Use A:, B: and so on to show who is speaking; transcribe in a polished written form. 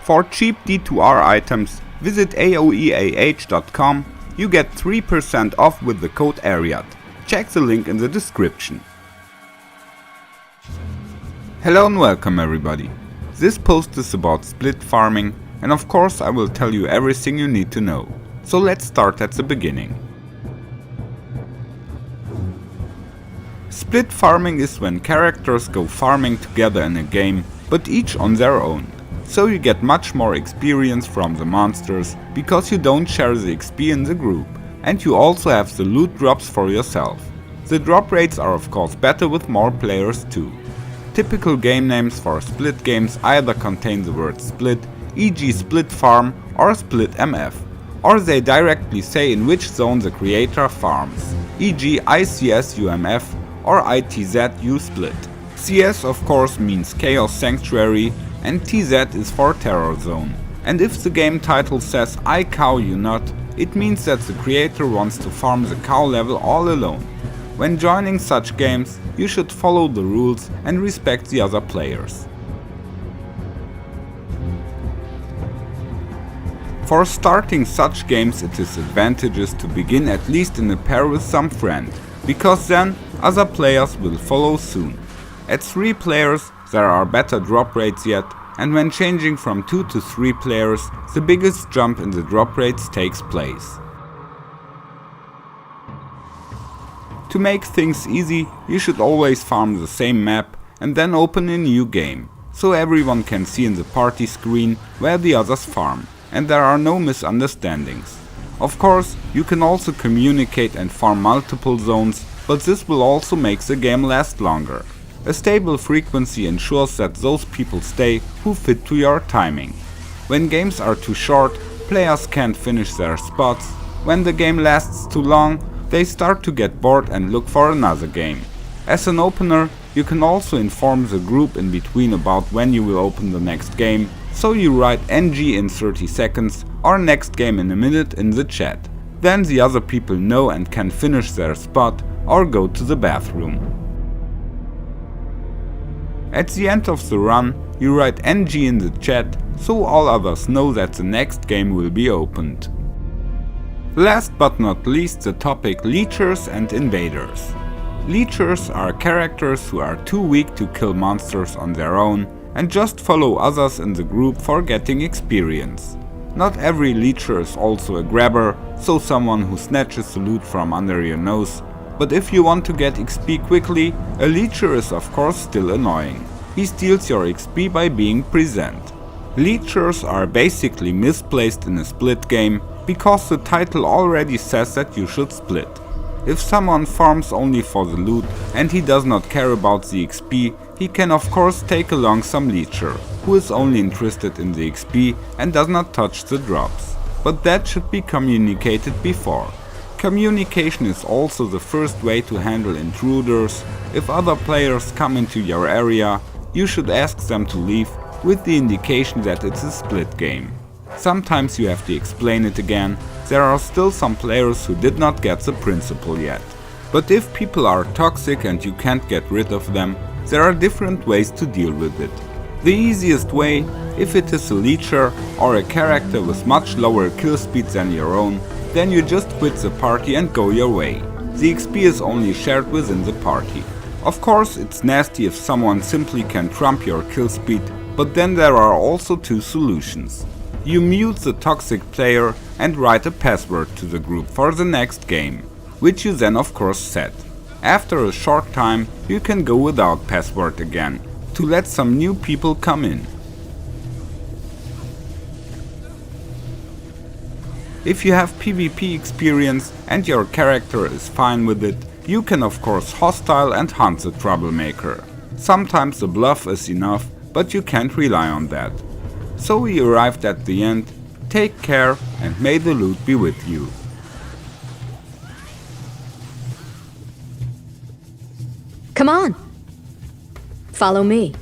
A: For cheap D2R items, visit aoeah.com. You get 3% off with the code ARIAD. Check the link in the description. Hello and welcome everybody. This post is about split farming, and of course I will tell you everything you need to know. So let's start at the beginning. Split farming is when characters go farming together in a game, but each on their own. So you get much more experience from the monsters, because you don't share the XP in the group, and you also have the loot drops for yourself. The drop rates are of course better with more players too. Typical game names for split games either contain the word split, e.g. split farm or split MF, or they directly say in which zone the creator farms, e.g. ICS-UMF or ITZ-U split. CS of course means Chaos Sanctuary, and TZ is for Terror Zone. And if the game title says I cow you not, it means that the creator wants to farm the cow level all alone. When joining such games, you should follow the rules and respect the other players. For starting such games it is advantageous to begin at least in a pair with some friend, because then other players will follow soon. At 3 players there are better drop rates yet, and when changing from 2 to 3 players, the biggest jump in the drop rates takes place. To make things easy, you should always farm the same map and then open a new game, so everyone can see in the party screen where the others farm, and there are no misunderstandings. Of course, you can also communicate and farm multiple zones, but this will also make the game last longer. A stable frequency ensures that those people stay who fit to your timing. When games are too short, players can't finish their spots. When the game lasts too long, they start to get bored and look for another game. As an opener, you can also inform the group in between about when you will open the next game, so you write NG in 30 seconds or next game in a minute in the chat. Then the other people know and can finish their spot or go to the bathroom. At the end of the run, you write NG in the chat, so all others know that the next game will be opened. Last but not least, the topic Leechers and Invaders. Leechers are characters who are too weak to kill monsters on their own and just follow others in the group for getting experience. Not every Leecher is also a grabber, so someone who snatches the loot from under your nose. But if you want to get XP quickly, a Leecher is of course still annoying. He steals your XP by being present. Leechers are basically misplaced in a split game, because the title already says that you should split. If someone farms only for the loot and he does not care about the XP, he can of course take along some Leecher, who is only interested in the XP and does not touch the drops. But that should be communicated before. Communication is also the first way to handle intruders. If other players come into your area, you should ask them to leave with the indication that it's a split game. Sometimes you have to explain it again. There are still some players who did not get the principle yet. But if people are toxic and you can't get rid of them, there are different ways to deal with it. The easiest way, if it is a Leecher or a character with much lower kill speed than your own, then you just quit the party and go your way. The XP is only shared within the party. Of course, it's nasty if someone simply can trump your kill speed, but then there are also 2 solutions. You mute the toxic player and write a password to the group for the next game, which you then of course set. After a short time, you can go without password again, to let some new people come in. If you have PvP experience and your character is fine with it, you can of course hostile and hunt the troublemaker. Sometimes the bluff is enough, but you can't rely on that. So we arrived at the end. Take care and may the loot be with you.
B: Come on. Follow me.